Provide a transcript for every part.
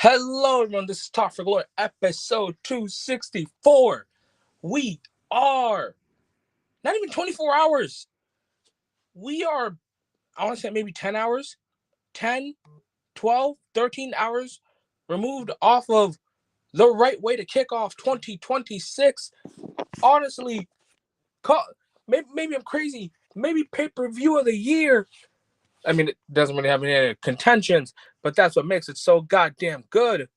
Hello, everyone. This is Talk for Glory, episode 264. We are not even 24 hours. We are, I want to say maybe 10 hours, 10, 12, 13 hours removed off of the right way to kick off 2026. Honestly, maybe I'm crazy. Maybe pay-per-view of the year. I mean, it doesn't really have any contentions, but that's what makes it so goddamn good.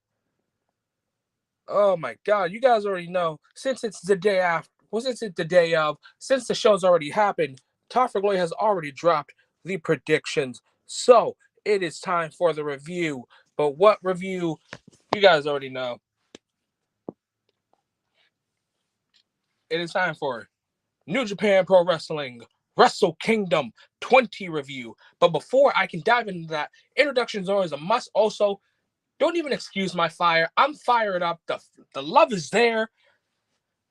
Oh my God, you guys already know. Since it's the day after, well, since it's the day of, since the show's already happened, Talk for Glory has already dropped the predictions. So it is time for the review. But what review? You guys already know. It is time for New Japan Pro Wrestling Wrestle Kingdom 20 review. But before I can dive into that, introduction is always a must. Also, don't even excuse my fire. I'm fired up. The love is there.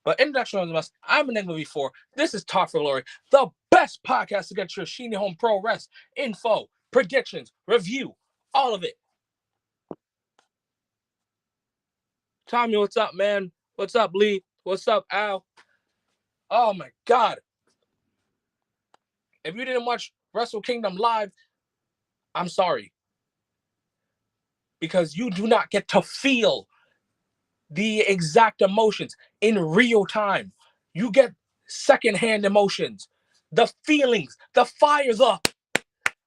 But introduction is a must. I'm Enigma V4. This is Talk for Glory, the best podcast to get your Shinny Home Pro Rest info, predictions, review, all of it. Tommy, what's up, man? What's up, Lee? What's up, Al? Oh my God. If you didn't watch Wrestle Kingdom live, I'm sorry. Because you do not get to feel the exact emotions in real time. You get secondhand emotions, the feelings, the fires up,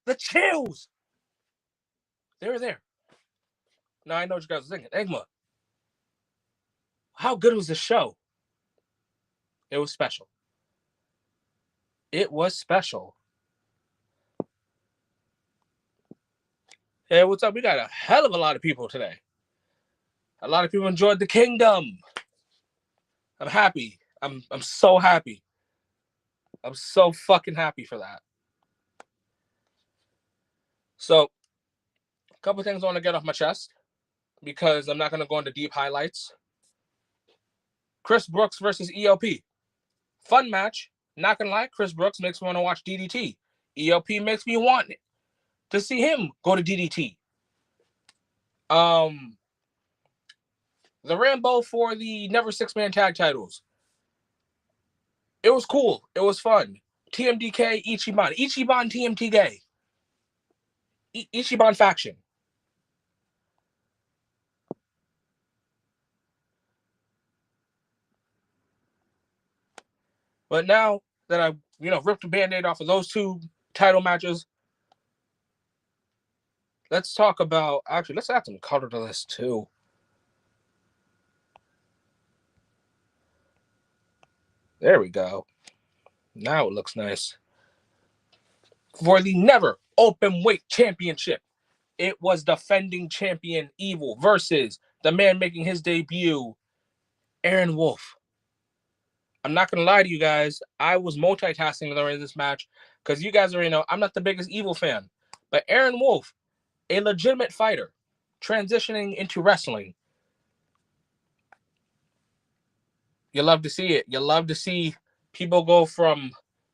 the chills. They were there. Now I know what you guys are thinking. Enigma, how good was the show? It was special. It was special. Hey, what's up? We got a hell of a lot of people today. A lot of people enjoyed the kingdom. I'm happy. I'm so happy. I'm so fucking happy for that. So, a couple things I want to get off my chest because I'm not going to go into deep highlights. Chris Brooks versus ELP. Fun match. Not going to lie, Chris Brooks makes me want to watch DDT. ELP makes me want to see him go to DDT. The Rambo for the Never Six-Man Tag titles. It was cool. It was fun. TMDK, Ichiban. Ichiban, TMTK. Ichiban faction. But now that I, ripped the Band-Aid off of those two title matches, let's talk about, actually, let's add some color to this too. There we go. Now it looks nice. For the Never Openweight Championship, it was defending champion Evil versus the man making his debut, Aaron Wolf. I'm not going to lie to you guys. I was multitasking during this match because you guys already know I'm not the biggest Evil fan. But Aaron Wolf, a legitimate fighter, transitioning into wrestling. You love to see it. You love to see people go from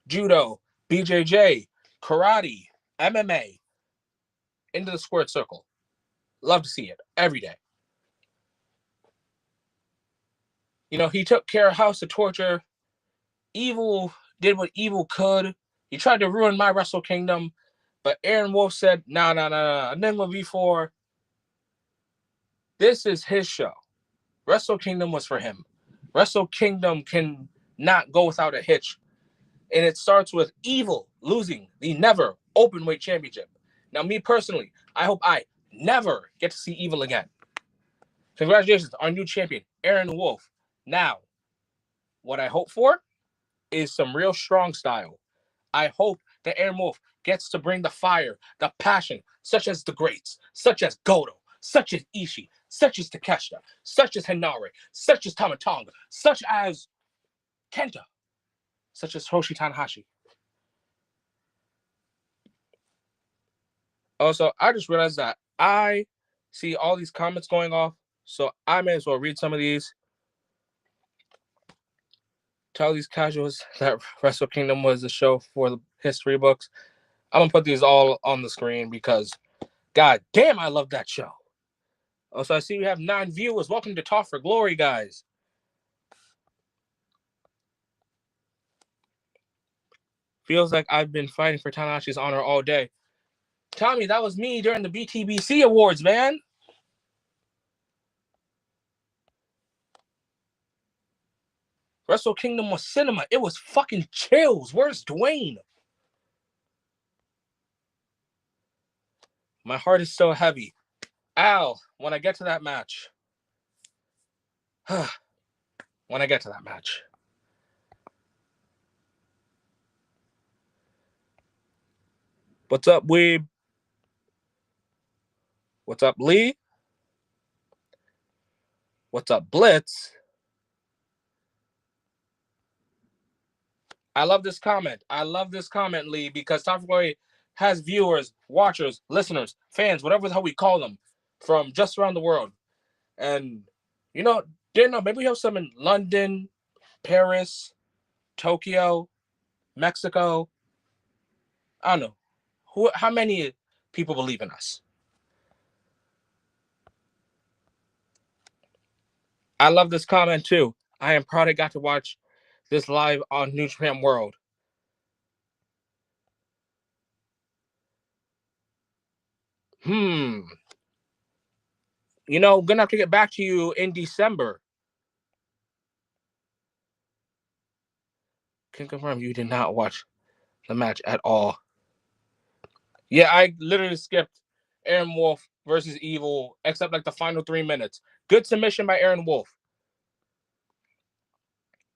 judo, BJJ, karate, MMA, into the squared circle. Love to see it every day. He took care of House of Torture. Evil did what Evil could. He tried to ruin my Wrestle Kingdom, but Aaron Wolf said, no. Enigma V4, this is his show. Wrestle Kingdom was for him. Wrestle Kingdom can not go without a hitch. And it starts with Evil losing the Never Openweight Championship. Now, me personally, I hope I never get to see Evil again. Congratulations to our new champion, Aaron Wolf. Now, what I hope for is some real strong style. I hope that Aaron Wolf gets to bring the fire, the passion, such as the greats, such as Goto, such as Ishii, such as Takeshita, such as Hinare, such as Tamatonga, such as Kenta, such as Hiroshi Tanahashi. Also, I just realized that I see all these comments going off, so I may as well read some of these. Tell these casuals that Wrestle Kingdom was a show for the history books. I'm going to put these all on the screen because, god damn, I love that show. Also, I see we have 9 viewers. Welcome to Talk for Glory, guys. Feels like I've been fighting for Tanahashi's honor all day. Tommy, that was me during the BTBC Awards, man. Wrestle Kingdom was cinema. It was fucking chills. Where's Dwayne? My heart is so heavy. Al, when I get to that match. When I get to that match. What's up, Weeb? What's up, Lee? What's up, Blitz? I love this comment. I love this comment, Lee, because Top Glory has viewers, watchers, listeners, fans, whatever the hell we call them, from just around the world. And, you know, didn't know, maybe we have some in London, Paris, Tokyo, Mexico. I don't know. How many people believe in us? I love this comment, too. I am proud I got to watch this live on New Japan World. You know, gonna have to get back to you in December. Can confirm you did not watch the match at all. Yeah, I literally skipped Aaron Wolf versus Evil, except like the final 3 minutes. Good submission by Aaron Wolf.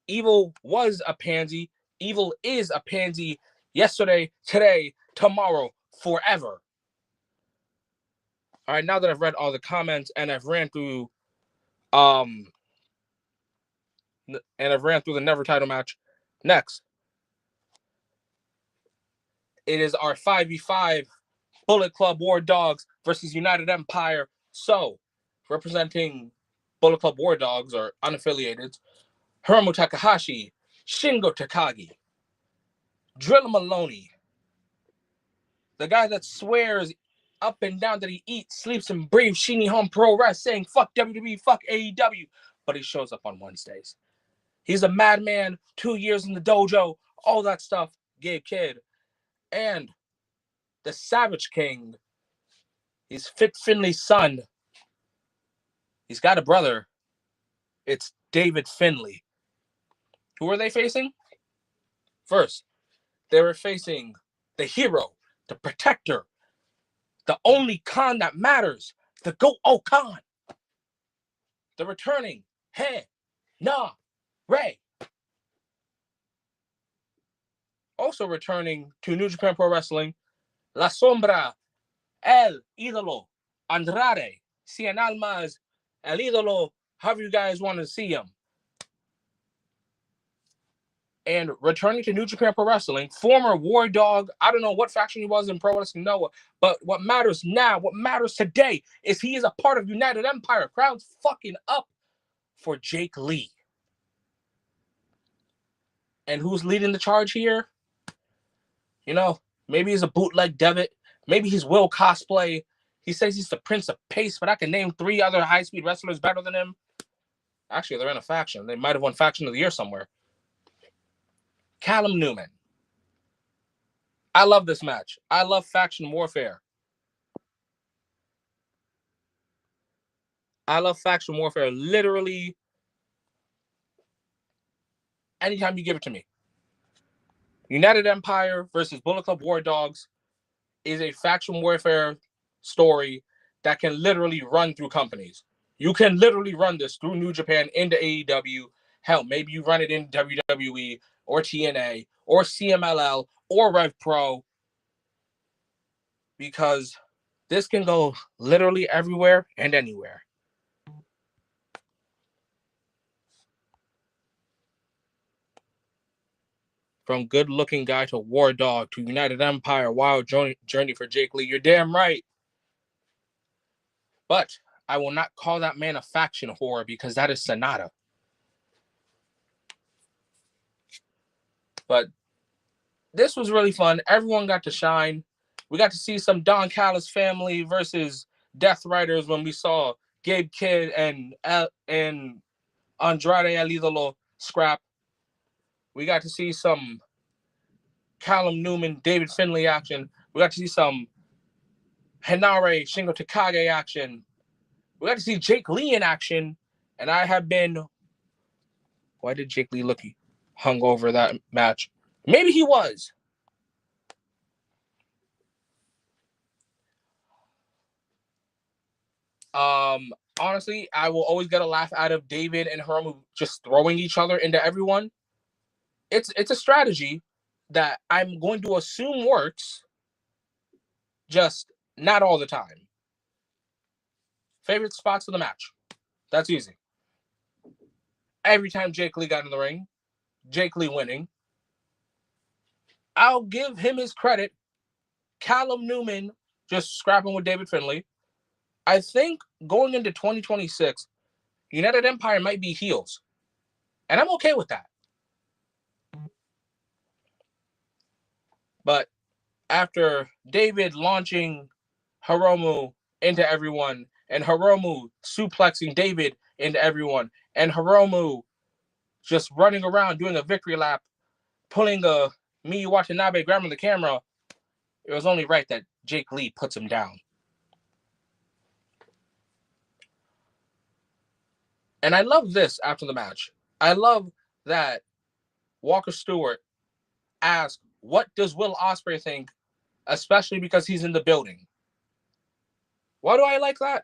Evil was a pansy. Evil is a pansy yesterday, today, tomorrow, forever. All right, now that I've read all the comments and I've ran through the Never title match, next it is our 5v5 Bullet Club War Dogs versus United Empire. So, representing Bullet Club War Dogs or unaffiliated, Hiromu Takahashi, Shingo Takagi, Drilla Maloney, the guy that swears up and down that he eats, sleeps, and breathes Shinny Home Pro Wrestling, saying fuck WWE, fuck AEW, but he shows up on Wednesdays. He's a madman, 2 years in the dojo, all that stuff, Gabe Kidd. And the Savage King, he's Fit Finley's son. He's got a brother. It's David Finley. Who are they facing? First, they were facing the hero, the protector, the only Khan that matters, the Go-O-Khan. The returning Ray. Also returning to New Japan Pro Wrestling, La Sombra, El Ídolo, Andrade, Cien Almas, El Ídolo, however you guys want to see him. And returning to New Japan Pro Wrestling, former War Dog, I don't know what faction he was in Pro Wrestling Noah, but what matters now, what matters today, is he is a part of United Empire. Crowd's fucking up for Jake Lee. And who's leading the charge here? You know, maybe he's a bootleg Devitt. Maybe he's Will Cosplay. He says he's the Prince of Pace, but I can name 3 other high-speed wrestlers better than him. Actually, they're in a faction. They might have won Faction of the Year somewhere. Callum Newman. I love this match. I love faction warfare. Literally, anytime you give it to me. United Empire versus Bullet Club War Dogs is a faction warfare story that can literally run through companies. You can literally run this through New Japan into AEW. Hell, maybe you run it in WWE or TNA or CMLL or Rev Pro, because this can go literally everywhere and anywhere. From good-looking guy to War Dog to United Empire, wild journey for Jake Lee. You're damn right. But I will not call that man a faction whore, because that is Sonata. But this was really fun. Everyone got to shine. We got to see some Don Callis family versus Death Riders when we saw Gabe Kidd and Andrade El Idolo scrap. We got to see some Callum Newman, David Finlay action. We got to see some Henare, Shingo Takagi action. We got to see Jake Lee in action. And I have been... Why did Jake Lee look hungover that match? Maybe he was. Honestly, I will always get a laugh out of David and Hiromu just throwing each other into everyone. It's a strategy that I'm going to assume works, just not all the time. Favorite spots of the match? That's easy. Every time Jake Lee got in the ring, Jake Lee winning. I'll give him his credit. Callum Newman just scrapping with David Finlay. I think going into 2026, United Empire might be heels. And I'm okay with that. But after David launching Hiromu into everyone, and Hiromu suplexing David into everyone, and Hiromu just running around doing a victory lap, pulling a Miyu Watanabe, grabbing the camera, it was only right that Jake Lee puts him down. And I love this after the match. I love that Walker Stewart asked, what does Will Ospreay think, especially because he's in the building? Why do I like that?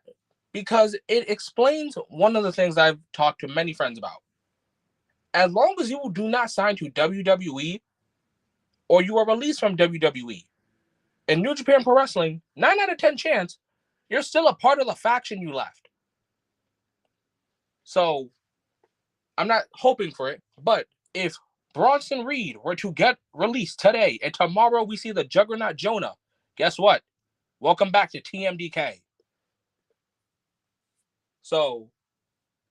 Because it explains one of the things I've talked to many friends about. As long as you do not sign to WWE or you are released from WWE, in New Japan Pro Wrestling, 9 out of 10 chance, you're still a part of the faction you left. So, I'm not hoping for it, but if Bronson Reed were to get released today and tomorrow we see the Juggernaut Jonah, guess what? Welcome back to TMDK. So,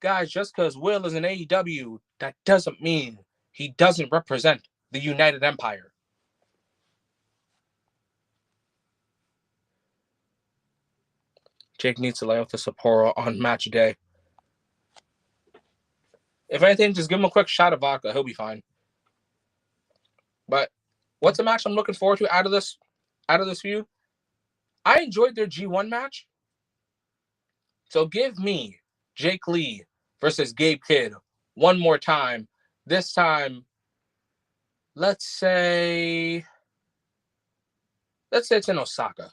guys, just because Will is in AEW, that doesn't mean he doesn't represent the United Empire. Jake needs to lay off the Sapporo on match day. If anything, just give him a quick shot of vodka. He'll be fine. But what's a match I'm looking forward to out of this feud? I enjoyed their G1 match. So give me Jake Lee versus Gabe Kidd one more time. This time, let's say it's in Osaka.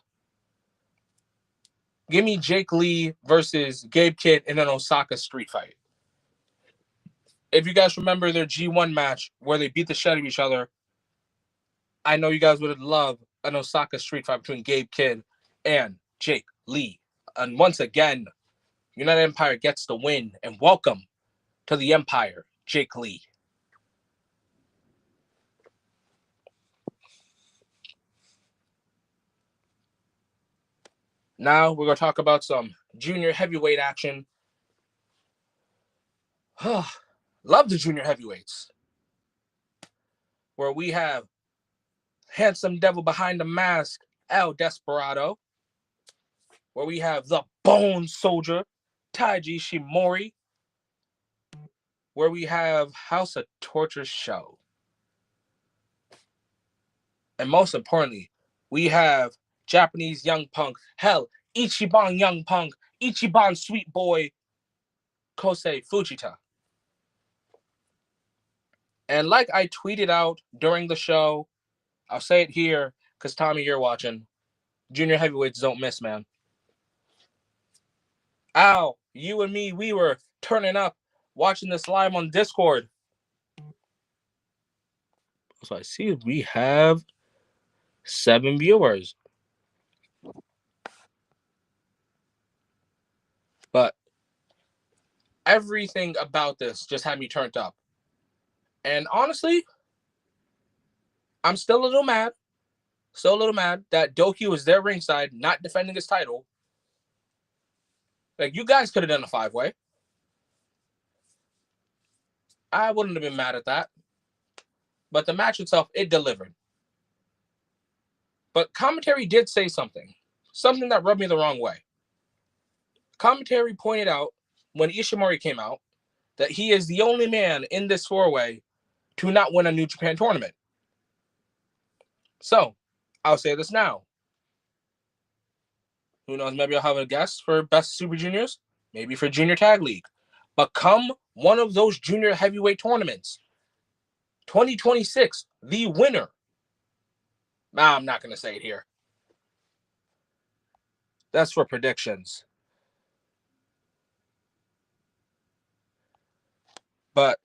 Give me Jake Lee versus Gabe Kidd in an Osaka street fight. If you guys remember their G1 match where they beat the shit out of each other, I know you guys would love an Osaka street fight between Gabe Kidd and Jake Lee. And once again, United Empire gets the win. And welcome to the Empire, Jake Lee. Now we're going to talk about some junior heavyweight action. Love the junior heavyweights. Where we have handsome devil behind the mask, El Desperado. Where we have the Bone Soldier, Taiji Shimori. Where we have House of Torture Show. And most importantly, we have Japanese Young Punk. Hell, Ichiban Young Punk. Ichiban Sweet Boy. Kosei Fujita. And like I tweeted out during the show, I'll say it here because Tommy, you're watching. Junior heavyweights don't miss, man. Al, you and me, we were turning up watching this live on Discord. So I see we have 7 viewers. But everything about this just had me turned up. And honestly, I'm still a little mad. Still a little mad that Doki was there ringside, not defending his title. Like, you guys could have done a 5-way. I wouldn't have been mad at that. But the match itself, it delivered. But commentary did say something. Something that rubbed me the wrong way. Commentary pointed out when Ishimori came out that he is the only man in this four-way to not win a New Japan tournament. So, I'll say this now. Who knows, maybe I'll have a guest for Best Super Juniors, maybe for Junior Tag League. But come one of those junior heavyweight tournaments, 2026, the winner. Nah, I'm not going to say it here. That's for predictions. But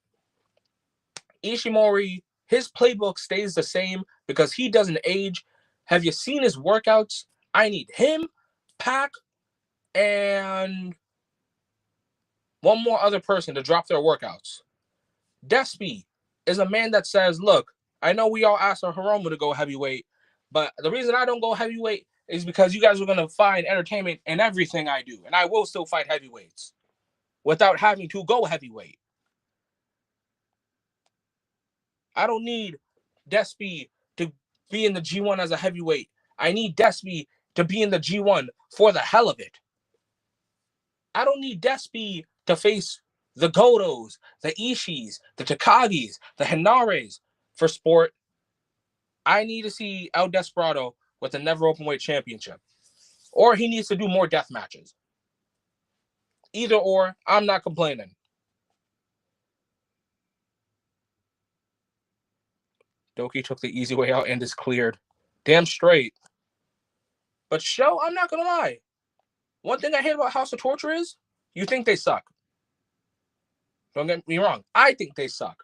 Ishimori, his playbook stays the same because he doesn't age. Have you seen his workouts? I need him, Pac, and one more other person to drop their workouts. Despy is a man that says, look, I know we all asked Hiromu to go heavyweight, but the reason I don't go heavyweight is because you guys are going to find entertainment in everything I do, and I will still fight heavyweights without having to go heavyweight. I don't need Despy to be in the G1 as a heavyweight. I need Despy to be in the G1 for the hell of it. I don't need Despy to face the Gotos, the Ishis, the Takagis, the Hinares for sport. I need to see El Desperado with the Never Openweight Championship. Or he needs to do more death matches. Either or, I'm not complaining. Doki took the easy way out and is cleared. Damn straight. But Show, I'm not going to lie. One thing I hate about House of Torture is you think they suck. Don't get me wrong. I think they suck.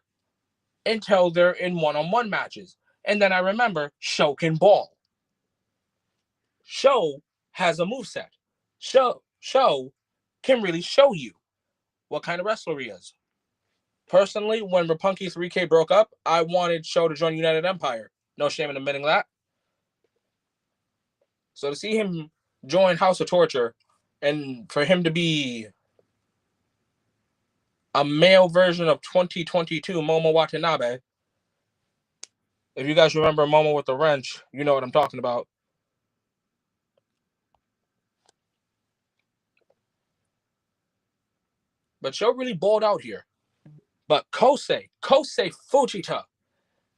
Until they're in one-on-one matches. And then I remember Show can ball. Show has a moveset. Show can really show you what kind of wrestler he is. Personally, when Roppongi 3K broke up, I wanted Show to join United Empire. No shame in admitting that. So to see him join House of Torture and for him to be a male version of 2022 Momo Watanabe. If you guys remember Momo with the wrench, you know what I'm talking about. But Show really balled out here. But Kosei Fujita,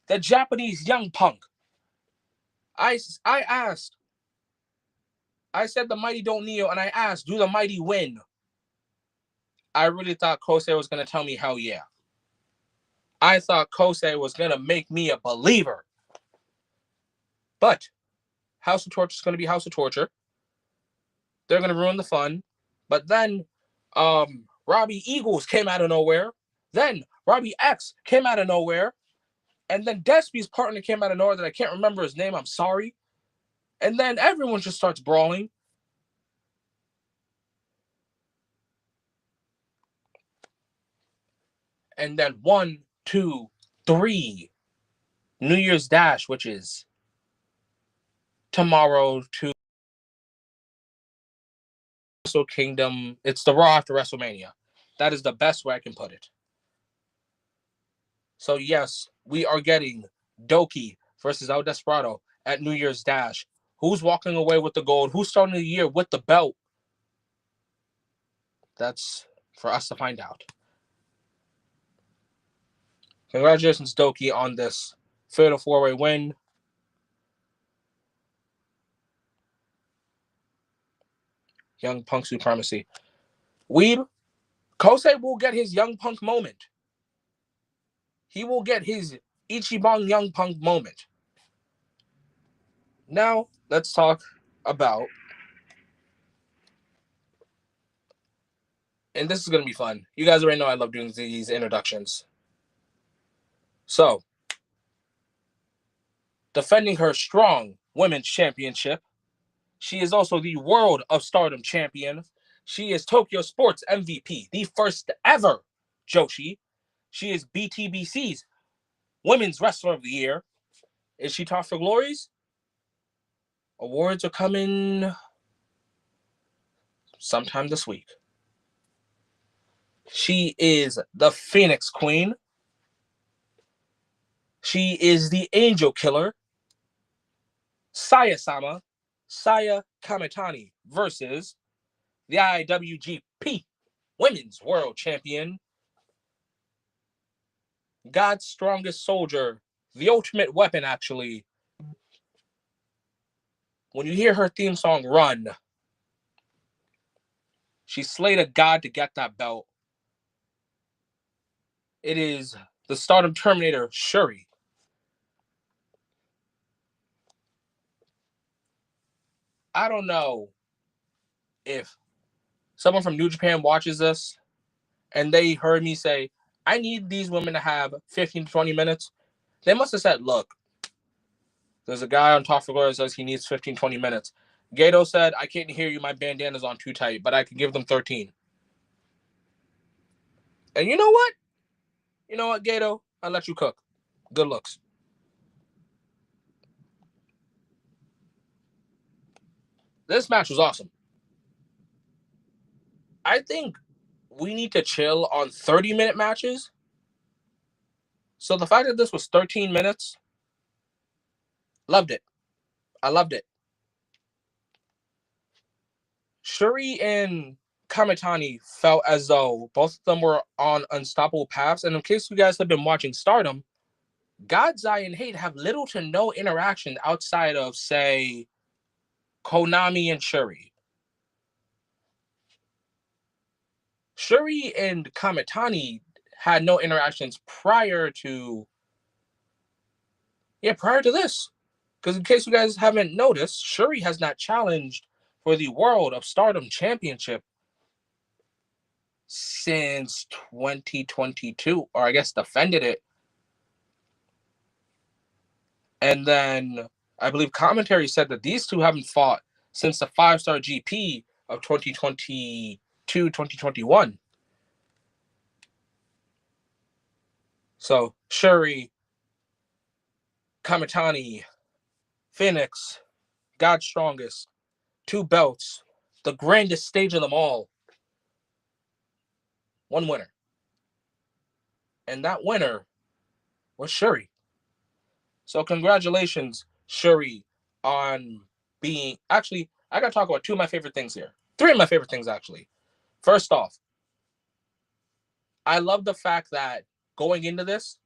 the Japanese young punk. I said the mighty don't kneel, and I asked, do the mighty win? I really thought Kosei was going to tell me hell yeah. I thought Kosei was going to make me a believer. But House of Torture is going to be House of Torture. They're going to ruin the fun. But then Robbie Eagles came out of nowhere. Then Robbie X came out of nowhere. And then Despy's partner came out of nowhere that I can't remember his name. I'm sorry. And then everyone just starts brawling. And then 1, 2, 3. New Year's Dash, which is tomorrow to Wrestle Kingdom. It's the Raw after WrestleMania. That is the best way I can put it. So yes, we are getting Doki versus El Desperado at New Year's Dash. Who's walking away with the gold? Who's starting the year with the belt? That's for us to find out. Congratulations, Doki, on this fatal four-way win. Young Punk supremacy. Weeb, Kosei will get his Young Punk moment. He will get his Ichiban Young Punk moment. Now, let's talk about, and this is going to be fun. You guys already know I love doing these introductions. So, defending her strong women's championship, she is also the World of Stardom champion. She is Tokyo Sports MVP, the first ever Joshi. She is BTBC's Women's Wrestler of the Year. Is she top for glories? Awards are coming sometime this week. She is the Phoenix Queen. She is the Angel Killer. Saya Kamitani versus the IWGP Women's World Champion, God's strongest soldier, the ultimate weapon, actually. When you hear her theme song, Run, she slayed a god to get that belt. It is the Stardom Terminator, Shuri. I don't know if someone from New Japan watches this and they heard me say, I need these women to have 15 to 20 minutes. They must have said, look, there's a guy on Top Floor that says he needs 15, 20 minutes. Gato said, I can't hear you. My bandana's on too tight, but I can give them 13. And you know what? You know what, Gato? I'll let you cook. Good looks. This match was awesome. I think we need to chill on 30-minute matches. So the fact that this was 13 minutes, loved it. I loved it. Shuri and Kamitani felt as though both of them were on unstoppable paths. And in case you guys have been watching Stardom, God's Eye and Hate have little to no interaction outside of, say, Konami and Shuri. Shuri and Kamitani had no interactions prior to this. Because in case you guys haven't noticed, Shuri has not challenged for the World of Stardom Championship since 2022, or I guess defended it. And then I believe commentary said that these two haven't fought since the 5-star GP of 2022, 2021. So Shuri, Kamitani, Phoenix, God's Strongest, 2 belts, the grandest stage of them all. One winner. And that winner was Shuri. So congratulations, Shuri, on being... Actually, I got to talk about 2 of my favorite things here. 3 of my favorite things, actually. First off, I love the fact that going into this,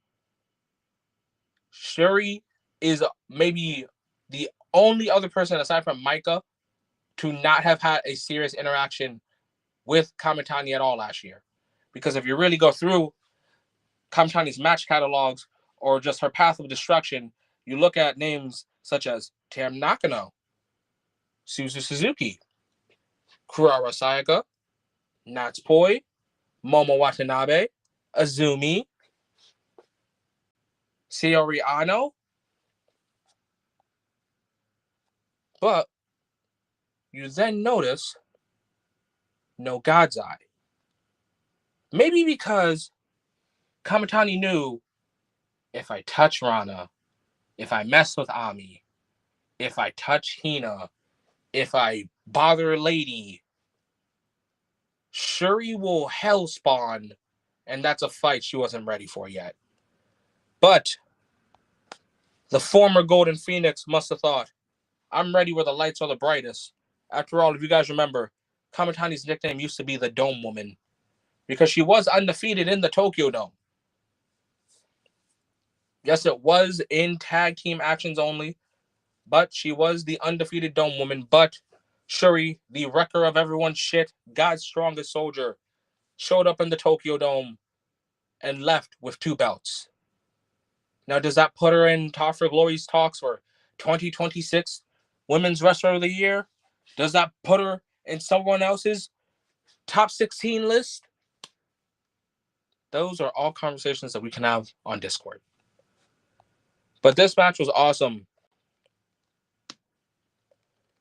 Shuri is maybe the only other person aside from Micah to not have had a serious interaction with Kamitani at all last year. Because if you really go through Kamitani's match catalogs or just her path of destruction, you look at names such as Tam Nakano, Suzu Suzuki, Kurara Sayaka, Natsupoi, Momo Watanabe, Azumi, Sayori Ano. But you then notice no God's Eye. Maybe because Kamitani knew, if I touch Rana, if I mess with Ami, if I touch Hina, if I bother Lady, Shuri will hellspawn, and that's a fight she wasn't ready for yet. But the former Golden Phoenix must have thought, I'm ready where the lights are the brightest. After all, if you guys remember, Kamitani's nickname used to be the Dome Woman, because she was undefeated in the Tokyo Dome. Yes, it was in tag team actions only, but she was the undefeated Dome Woman. But Shuri, the wrecker of everyone's shit, God's strongest soldier, showed up in the Tokyo Dome and left with 2 belts. Now, does that put her in Top for Glory's talks for 2026 Women's Wrestler of the Year? Does that put her in someone else's top 16 list? Those are all conversations that we can have on Discord. But this match was awesome.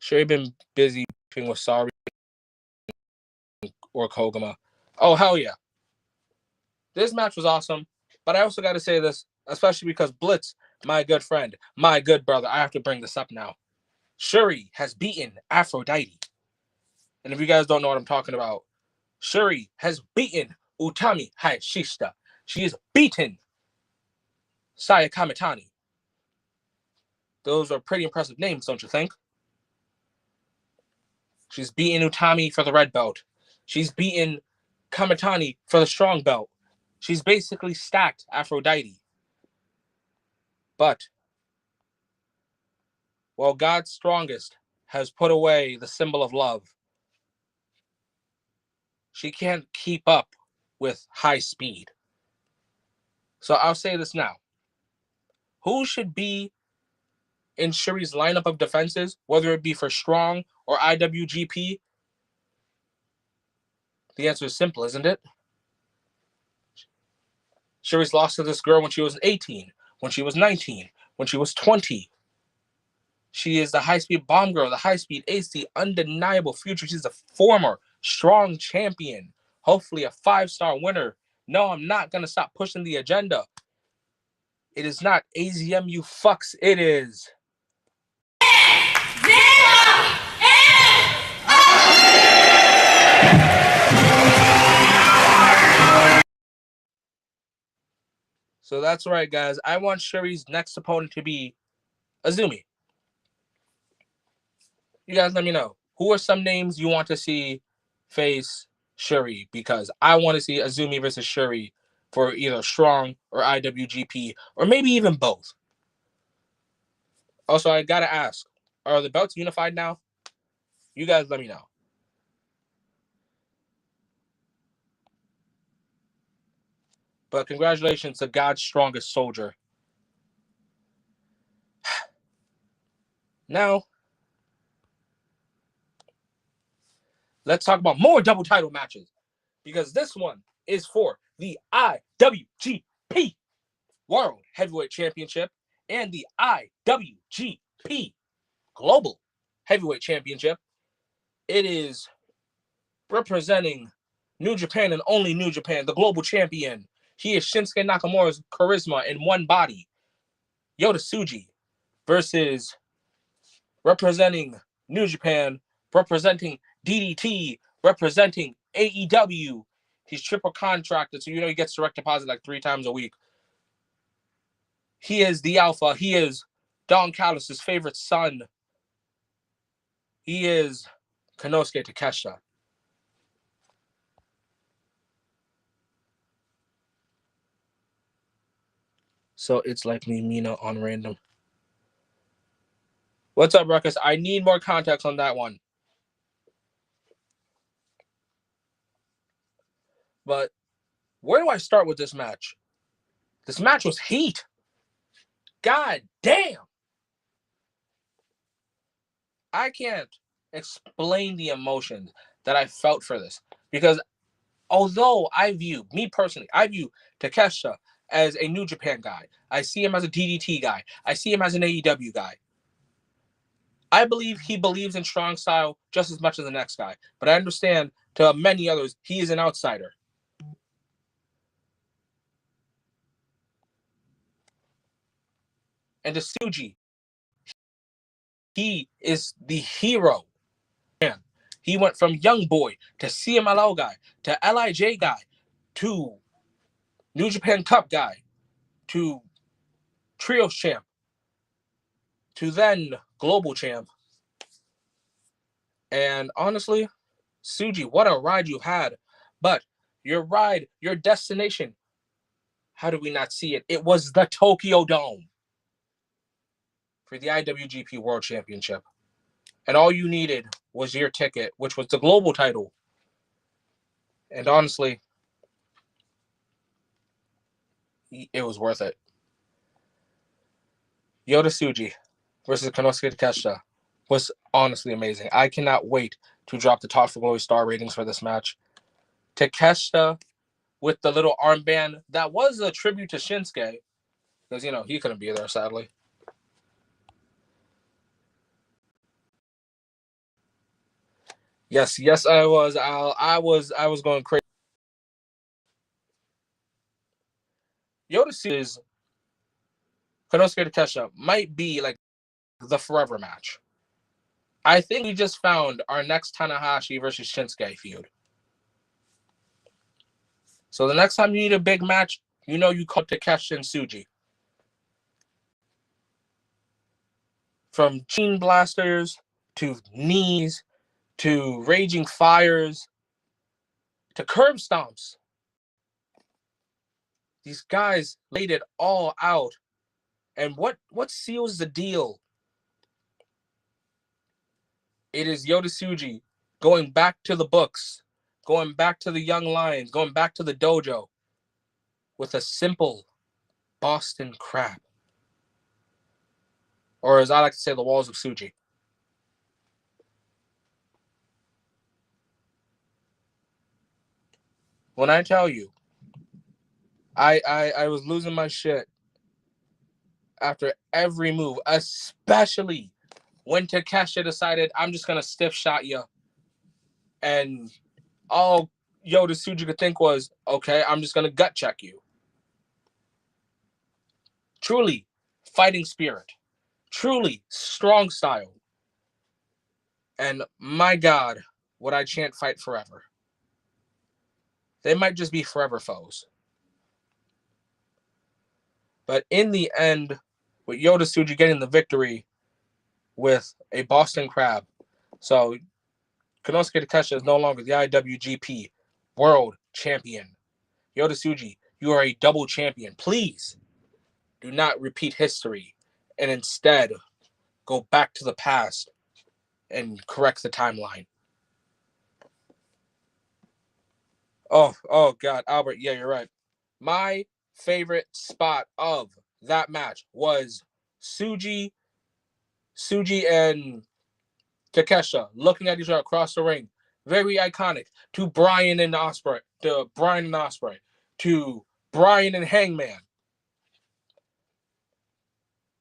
Shuri been busy with Sorry or Koguma. Oh, hell yeah. This match was awesome. But I also got to say this, especially because Blitz, my good friend, my good brother, I have to bring this up now. Shuri has beaten Aphrodite. And if you guys don't know what I'm talking about, Shuri has beaten Utami Hayashishita. She has beaten Saya Kamitani. Those are pretty impressive names, don't you think? She's beaten Utami for the red belt. She's beaten Kamitani for the strong belt. She's basically stacked Aphrodite. But while God's strongest has put away the symbol of love, she can't keep up with high speed. So I'll say this now. Who should be in Shuri's lineup of defenses, whether it be for strong or IWGP? The answer is simple, isn't it? Shuri's lost to this girl when she was 18, when she was 19, when she was 20. She is the high-speed bomb girl, the high-speed ace, the undeniable future. She's a former strong champion, hopefully a 5-star winner. No, I'm not going to stop pushing the agenda. It is not AZM, you fucks. It is. So that's right, guys. I want Shuri's next opponent to be Azumi. You guys let me know. Who are some names you want to see face Shuri? Because I want to see Azumi versus Shuri for either Strong or IWGP, or maybe even both. Also, I gotta ask, are the belts unified now? You guys let me know. But congratulations to God's strongest soldier. Now, let's talk about more double title matches. Because this one is for the IWGP World Heavyweight Championship and the IWGP Global Heavyweight Championship. It is representing New Japan and only New Japan, the global champion. He is Shinsuke Nakamura's charisma in one body. Yota Tsuji versus representing New Japan, representing DDT, representing AEW. He's triple contracted, so he gets direct deposit like 3 times a week. He is the alpha. He is Don Callis' favorite son. He is Konosuke Takeshita. So it's like me, Mina, on random. What's up, Ruckus? I need more context on that one. But where do I start with this match? This match was heat. God damn. I can't explain the emotions that I felt for this. Because although me personally, I view Takeshita as a New Japan guy. I see him as a DDT guy. I see him as an AEW guy. I believe he believes in strong style just as much as the next guy. But I understand to many others, he is an outsider. And to Tsuji, he is the hero. Man, he went from young boy to CMLL guy to LIJ guy to New Japan Cup guy to Trios champ to then global champ. And honestly, Tsuji, what a ride you had. But your ride, your destination, how did we not see it? It was the Tokyo Dome for the IWGP World Championship. And all you needed was your ticket, which was the global title. And honestly, it was worth it. Yota Tsuji versus Konosuke Takeshita was honestly amazing. I cannot wait to drop the Talk for Glory star ratings for this match. Takeshita with the little armband, that was a tribute to Shinsuke. Because, he couldn't be there, sadly. Yes, I was. I was going crazy. Yota Tsuji's Konosuke Takeshita might be like the forever match. I think we just found our next Tanahashi versus Shinsuke feud. So the next time you need a big match, you call Takeshita and Tsuji. From Gene Blasters to knees to raging fires to curb stomps. These guys laid it all out. And what seals the deal? It is Yota Tsuji going back to the books, going back to the Young Lions, going back to the dojo with a simple Boston Crab. Or as I like to say, the walls of Tsuji. When I tell you, I was losing my shit after every move, especially when Takeshita decided, I'm just going to stiff shot you. And all Yota Tsuji could think was, okay, I'm just going to gut check you. Truly, fighting spirit. Truly, strong style. And my God, would I chant fight forever. They might just be forever foes. But in the end, with Yota Tsuji getting the victory with a Boston Crab. So Konosuke Takeshita is no longer the IWGP World Champion. Yota Tsuji, you are a double champion. Please do not repeat history and instead go back to the past and correct the timeline. Oh God, Albert, yeah, you're right. My favorite spot of that match was Tsuji and Takeshita looking at each other across the ring. Very iconic. To Bryan and Ospreay, to Bryan and Hangman.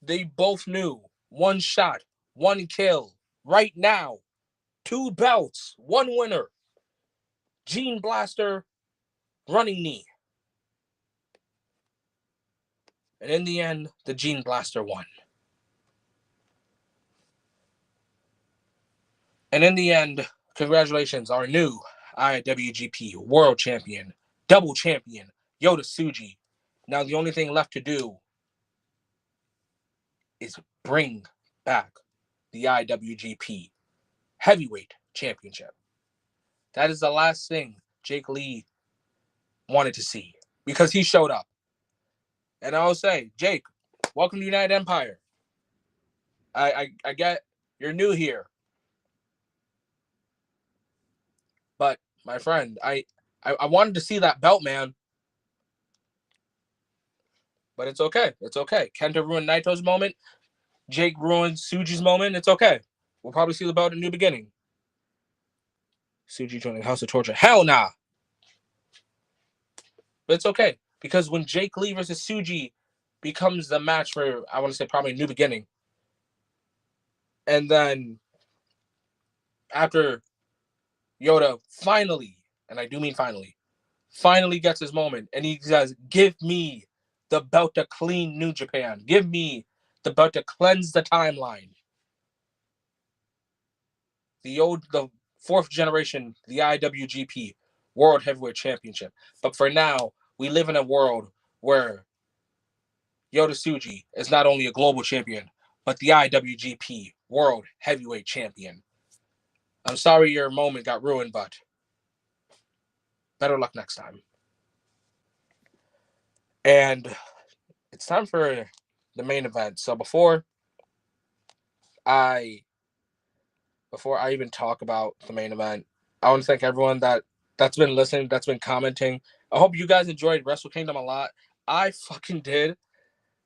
They both knew one shot, one kill. Right now, 2 belts, 1 winner. Gene Blaster, running knee. And in the end, the Gene Blaster won. And in the end, congratulations, our new IWGP World Champion, Double Champion, Yota Tsuji. Now the only thing left to do is bring back the IWGP Heavyweight Championship. That is the last thing Jake Lee wanted to see because he showed up. And I will say, Jake, welcome to United Empire. I get you're new here. But my friend, I wanted to see that belt, man. But it's okay. It's okay. Kenta ruined Naito's moment. Jake ruined Tsuji's moment. It's okay. We'll probably see the belt in New Beginning. Tsuji joining House of Torture. Hell nah. But it's okay. Because when Jake Lee versus Tsuji becomes the match for, I want to say, probably New Beginning. And then after Yoda finally, and I do mean finally gets his moment. And he says, give me the belt to clean New Japan. Give me the belt to cleanse the timeline. The 4th generation, the IWGP World Heavyweight Championship. But for now, we live in a world where Yota Tsuji is not only a global champion, but the IWGP World Heavyweight Champion. I'm sorry your moment got ruined, but better luck next time. And it's time for the main event. So before I even talk about the main event, I want to thank everyone that's been listening, that's been commenting. I hope you guys enjoyed Wrestle Kingdom a lot. I fucking did.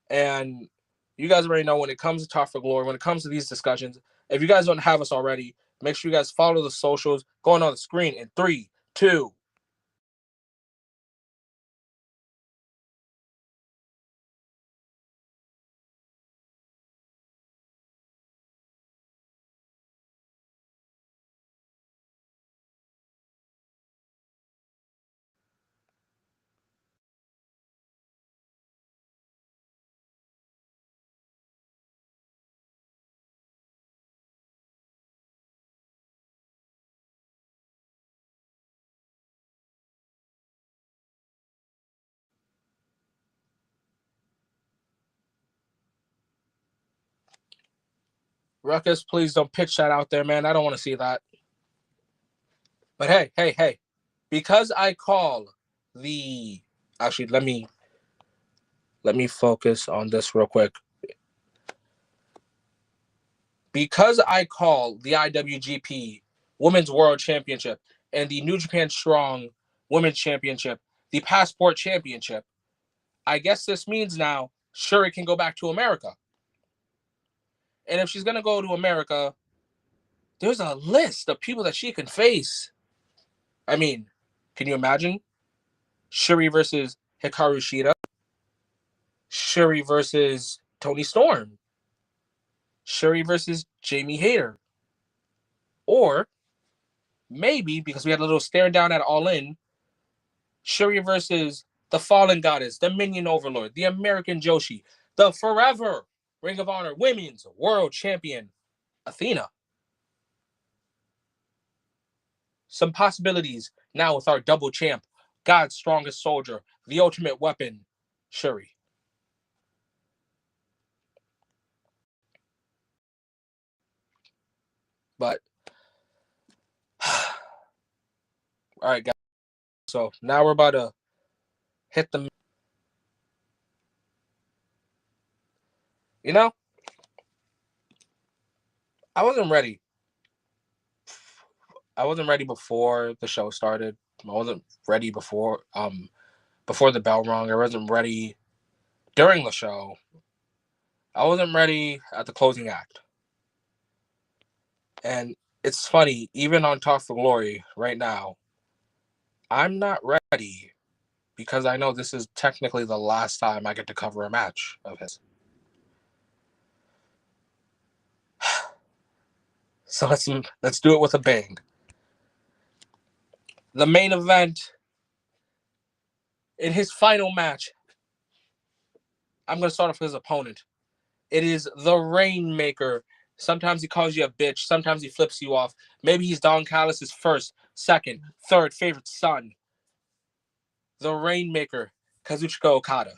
And you guys already know when it comes to Talk for Glory, when it comes to these discussions, if you guys don't have us already, make sure you guys follow the socials going on the screen in 3, 2. Ruckus, please don't pitch that out there, man. I don't want to see that. But hey. Because I call the actually let me focus on this real quick. Because I call the IWGP Women's World Championship and the New Japan Strong Women's Championship the Passport Championship, I guess this means now Shuri can go back to America. And if she's going to go to America, there's a list of people that she can face. I mean, can you imagine? Shuri versus Hikaru Shida. Shuri versus Toni Storm. Shuri versus Jamie Hayter. Or maybe, because we had a little stare down at All In, Shuri versus the Fallen Goddess, the Minion Overlord, the American Joshi, the forever Ring of Honor Women's World Champion, Athena. Some possibilities now with our double champ, God's strongest soldier, the ultimate weapon, Shuri. But, all right, guys. So now we're about to hit the. You know, I wasn't ready. I wasn't ready before the show started. I wasn't ready before the bell rung. I wasn't ready during the show. I wasn't ready at the closing act. And it's funny, even on Talk for Glory right now, I'm not ready because I know this is technically the last time I get to cover a match of his. So let's do it with a bang. The main event in his final match, I'm going to start off with his opponent. It is the Rainmaker. Sometimes he calls you a bitch. Sometimes he flips you off. Maybe he's Don Callis' first, second, third favorite son. The Rainmaker, Kazuchika Okada.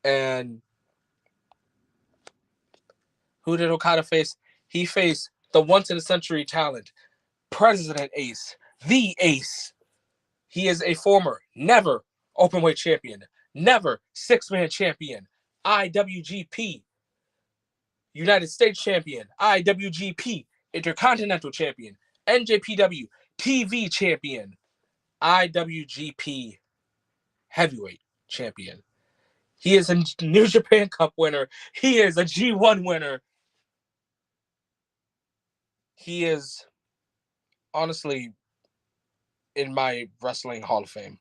And who did Okada face? He faced the once-in-a-century talent, President Ace, the Ace. He is a former, never openweight champion, never six-man champion, IWGP United States champion, IWGP Intercontinental champion, NJPW TV champion, IWGP heavyweight champion. He is a New Japan Cup winner. He is a G1 winner. He is honestly in my wrestling Hall of Fame,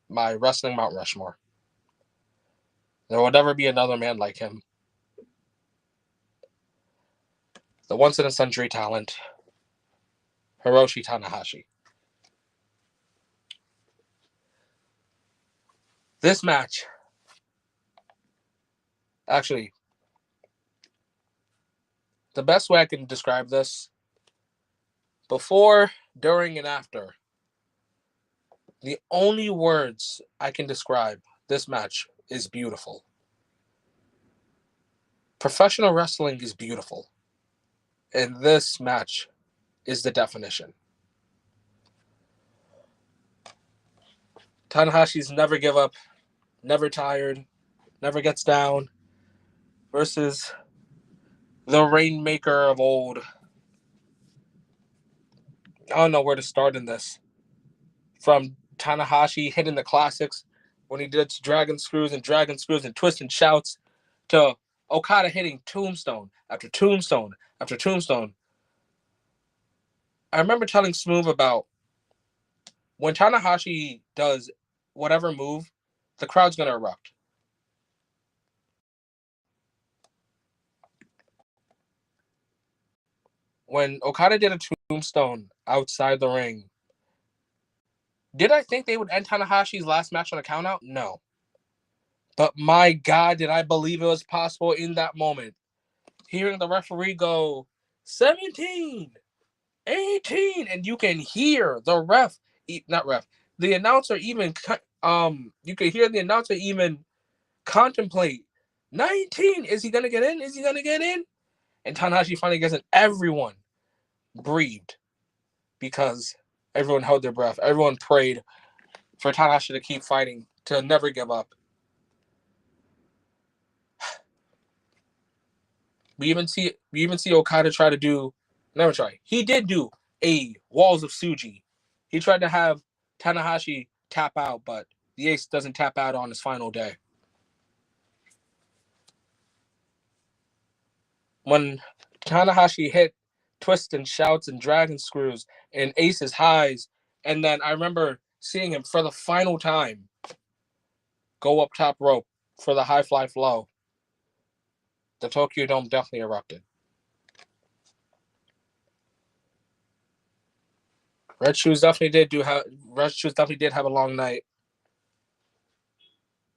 my wrestling Mount Rushmore. There will never be another man like him. The once-in-a-century talent, Hiroshi Tanahashi. This match, actually, the best way I can describe this, before, during, and after, the only words I can describe this match is beautiful. Professional wrestling is beautiful. And this match is the definition. Tanahashi's never give up, never tired, never gets down, versus the Rainmaker of old. I don't know where to start in this. From Tanahashi hitting the classics when he did dragon screws and twist and shouts, to Okada hitting tombstone after tombstone after tombstone. I remember telling Smoove about when Tanahashi does whatever move, the crowd's going to erupt. When Okada did a tombstone outside the ring, did I think they would end Tanahashi's last match on a countout? No. But my God, did I believe it was possible in that moment. Hearing the referee go, 17, 18, and you can hear the the announcer even, you can hear the announcer even contemplate, 19, is he going to get in? Is he going to get in? And Tanahashi finally gets it. Everyone breathed because everyone held their breath. Everyone prayed for Tanahashi to keep fighting, to never give up. We even see Okada try to do, never try. He did do a Walls of Tsuji. He tried to have Tanahashi tap out, but the ace doesn't tap out on his final day. When Tanahashi hit twists and shouts and dragon screws and aces highs, and then I remember seeing him for the final time go up top rope for the high fly flow. The Tokyo Dome definitely erupted. Red Shoes definitely did have a long night.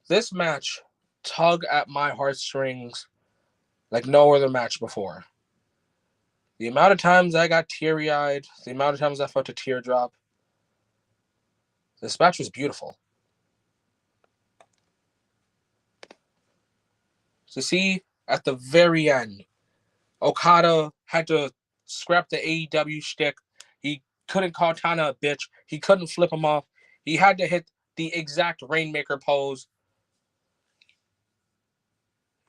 This match tugged at my heartstrings like no other match before. The amount of times I got teary-eyed, the amount of times I felt a teardrop. This match was beautiful. To see at the very end, Okada had to scrap the AEW shtick. He couldn't call Tana a bitch. He couldn't flip him off. He had to hit the exact Rainmaker pose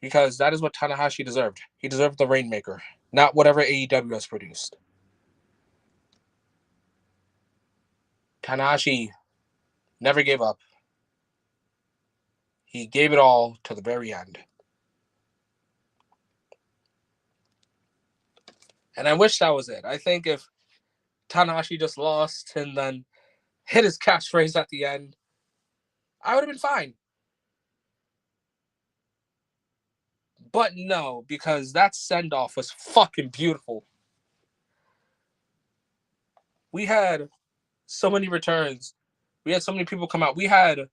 because that is what Tanahashi deserved. He deserved the Rainmaker, not whatever AEW has produced. Tanahashi never gave up. He gave it all to the very end. And I wish that was it. I think if Tanahashi just lost and then hit his catchphrase at the end, I would have been fine. But no, because that send-off was fucking beautiful. We had so many returns. We had so many people come out. We had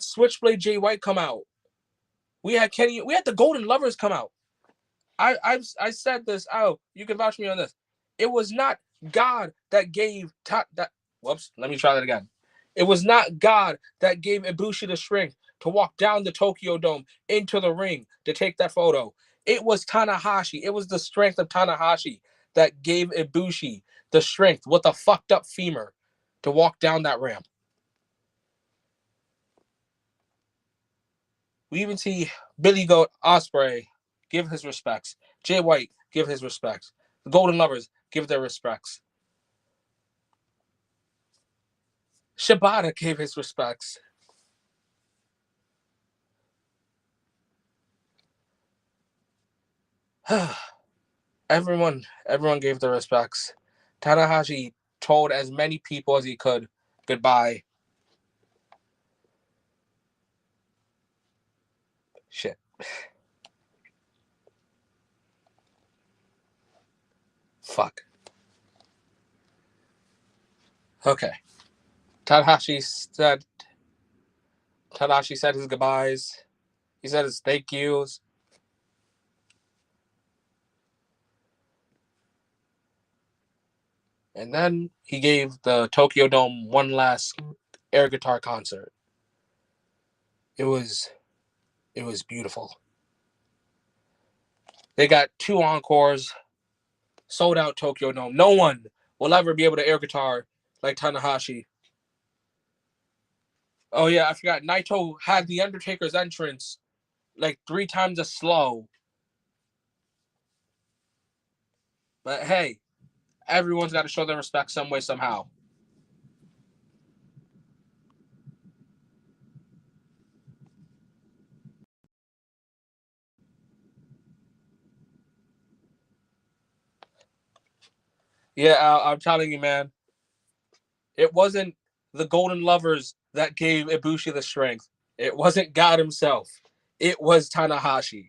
Switchblade Jay White come out. We had the Golden Lovers come out. I said this. Oh, you can vouch for me on this. It was not God that gave that. Whoops. Let me try that again. It was not God that gave Ibushi the strength to walk down the Tokyo Dome into the ring to take that photo. It was Tanahashi. It was the strength of Tanahashi that gave Ibushi the strength with a fucked up femur to walk down that ramp. We even see Billy Goat Ospreay give his respects. Jay White give his respects. The Golden Lovers give their respects. Shibata gave his respects. everyone gave their respects. Tanahashi told as many people as he could goodbye. Shit. Fuck. Okay. Tanahashi said his goodbyes. He said his thank yous. And then he gave the Tokyo Dome one last air guitar concert. It was beautiful. They got 2 encores, sold out Tokyo Dome. No one will ever be able to air guitar like Tanahashi. Oh yeah, I forgot. Naito had the Undertaker's entrance like 3 times as slow. But hey, everyone's got to show their respect some way, somehow. Yeah, I'm telling you, man. It wasn't the Golden Lovers that gave Ibushi the strength. It wasn't God himself. It was Tanahashi.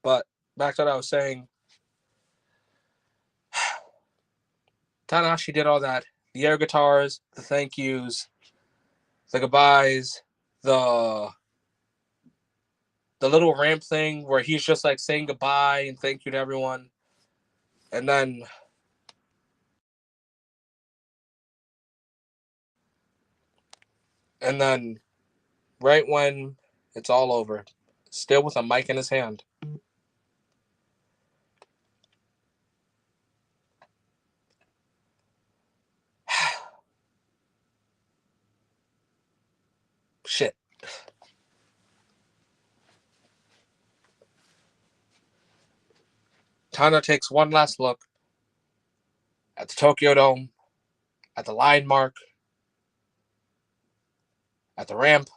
But back to what I was saying. Tanahashi did all that. The air guitars, the thank yous, the goodbyes, the little ramp thing where he's just like saying goodbye and thank you to everyone. And then right when it's all over, Still with a mic in his hand. Shit. Tana takes one last look at the Tokyo Dome, at the line mark, at the ramp,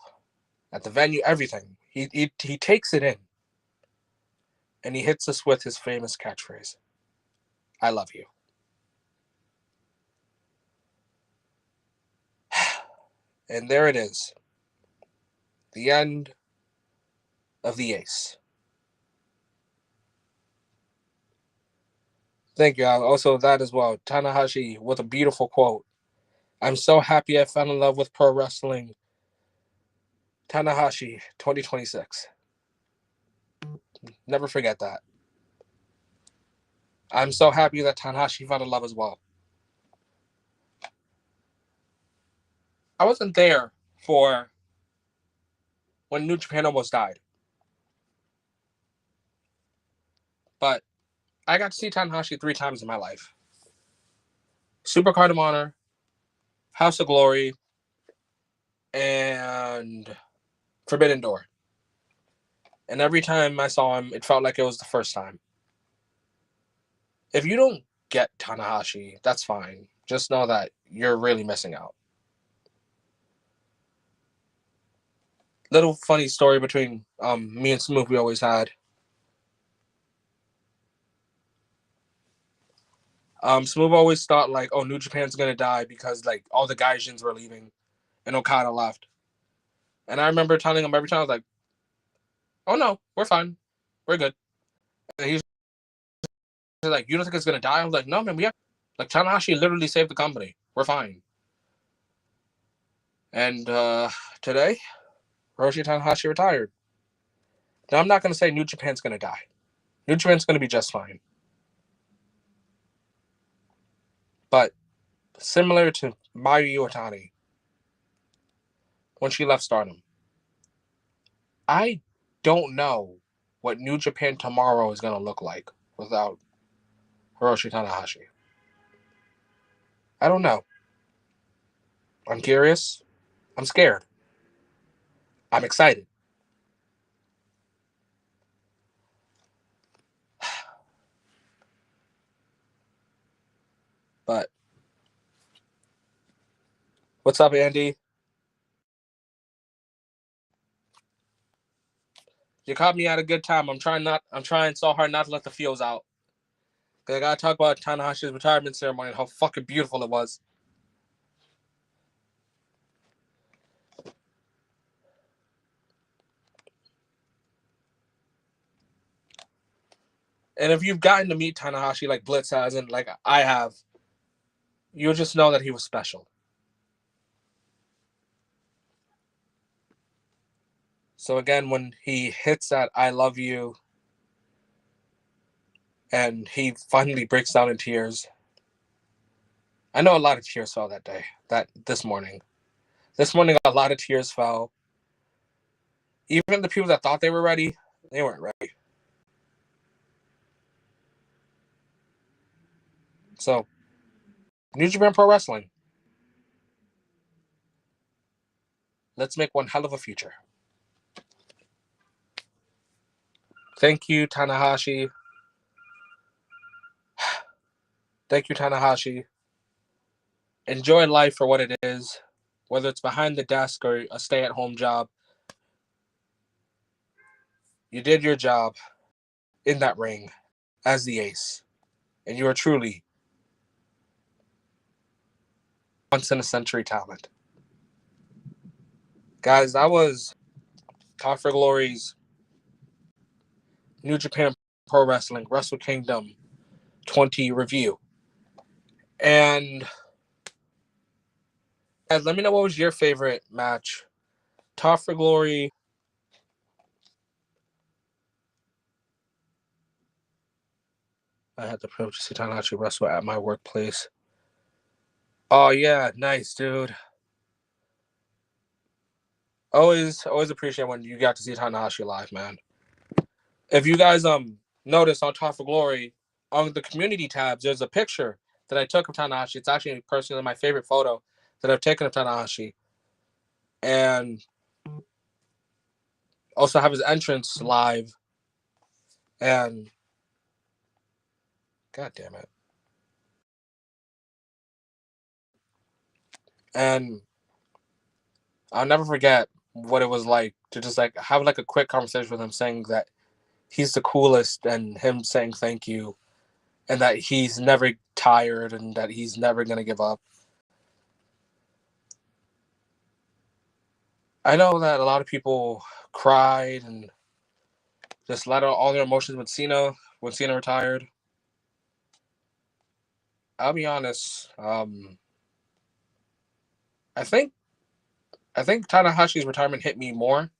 at the venue, everything. He takes it in. And he hits us with his famous catchphrase. I love you. And there it is. The end of the ace. Thank you. Also, that as well. Tanahashi with a beautiful quote. I'm so happy I fell in love with pro wrestling. Tanahashi, 2026. Never forget that. I'm so happy that Tanahashi fell in love as well. I wasn't there for when New Japan almost died. But I got to see Tanahashi 3 times in my life. Supercard of Honor, House of Glory, and Forbidden Door. And every time I saw him, it felt like it was the first time. If you don't get Tanahashi, that's fine. Just know that you're really missing out. Little funny story between me and Smoove we always had. Smoove always thought like, oh, New Japan's gonna die because like all the Gaijins were leaving and Okada left. And I remember telling him every time, I was like, oh no, we're fine. We're good. And he's like, you don't think it's gonna die? I was like, no, man, we have like Tanahashi literally saved the company. We're fine. And today, Hiroshi Tanahashi retired. Now I'm not gonna say New Japan's gonna die. New Japan's gonna be just fine. But similar to Mayu Iwatani, when she left Stardom, I don't know what New Japan tomorrow is going to look like without Hiroshi Tanahashi. I don't know. I'm curious. I'm scared. I'm excited. But what's up, Andy? You caught me at a good time. I'm trying so hard not to let the feels out. Cause I gotta talk about Tanahashi's retirement ceremony and how fucking beautiful it was. And if you've gotten to meet Tanahashi like Blitz has and like I have, you'll just know that he was special. So again, when he hits that I love you and he finally breaks down in tears, I know a lot of tears fell that day, this morning. This morning, a lot of tears fell. Even the people that thought they were ready, they weren't ready. So, New Japan Pro Wrestling. Let's make one hell of a future. Thank you, Tanahashi. Thank you, Tanahashi. Enjoy life for what it is, whether it's behind the desk or a stay-at-home job. You did your job in that ring as the ace, and you are truly once-in-a-century talent. Guys, that was Top for Glory's New Japan Pro Wrestling Wrestle Kingdom 20 review. And guys, let me know what was your favorite match. Top for Glory. I had the privilege to see Tanahashi wrestle at my workplace. Oh yeah, nice, dude. Always appreciate when you got to see Tanahashi live, man. If you guys notice on Top for Glory, on the community tabs, there's a picture that I took of Tanahashi. It's actually personally my favorite photo that I've taken of Tanahashi. And also have his entrance live. And God damn it. And I'll never forget what it was like to just like have like a quick conversation with him saying that he's the coolest and him saying thank you and that he's never tired and that he's never going to give up. I know that a lot of people cried and just let out all their emotions with Cena when Cena retired. I'll be honest. I think Tanahashi's retirement hit me more,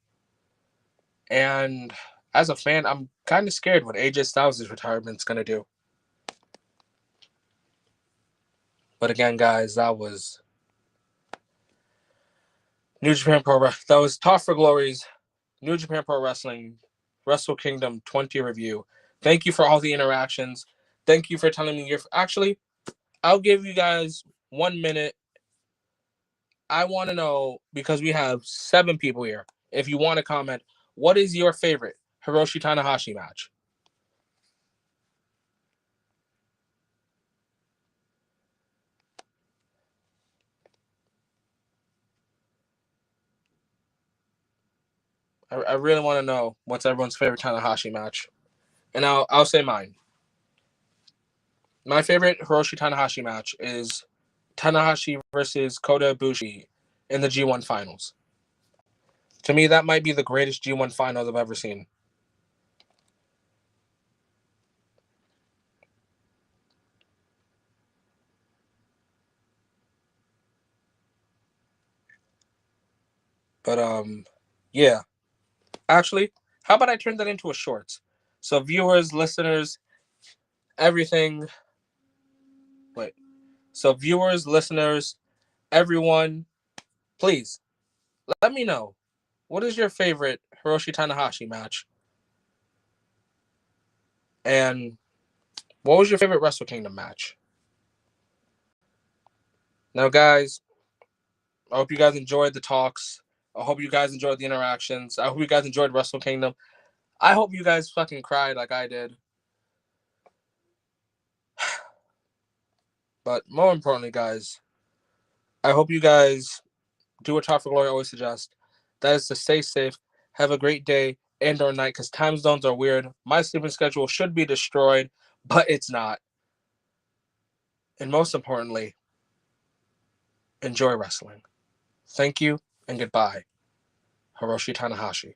and as a fan, I'm kind of scared what AJ Styles' retirement's gonna do. But again, guys, that was New Japan That was Top for Glory's New Japan Pro Wrestling Wrestle Kingdom 20 review. Thank you for all the interactions. Thank you for telling me your. Actually, I'll give you guys 1 minute. I want to know, because we have 7 people here. If you want to comment, what is your favorite Hiroshi Tanahashi match? I really want to know what's everyone's favorite Tanahashi match, and I'll say mine. My favorite Hiroshi Tanahashi match is Tanahashi versus Kota Ibushi in the G1 finals. To me, that might be the greatest G1 finals I've ever seen. But yeah. Actually, how about I turn that into a shorts? So viewers, listeners, everything. Wait. So viewers, listeners, everyone, please let me know, what is your favorite Hiroshi Tanahashi match? And what was your favorite Wrestle Kingdom match? Now, guys, I hope you guys enjoyed the talks. I hope you guys enjoyed the interactions. I hope you guys enjoyed Wrestle Kingdom. I hope you guys fucking cried like I did. But more importantly, guys, I hope you guys do what Top for Glory always suggests. That is to stay safe, have a great day and or night, because time zones are weird. My sleeping schedule should be destroyed, but it's not. And most importantly, enjoy wrestling. Thank you and goodbye. Hiroshi Tanahashi.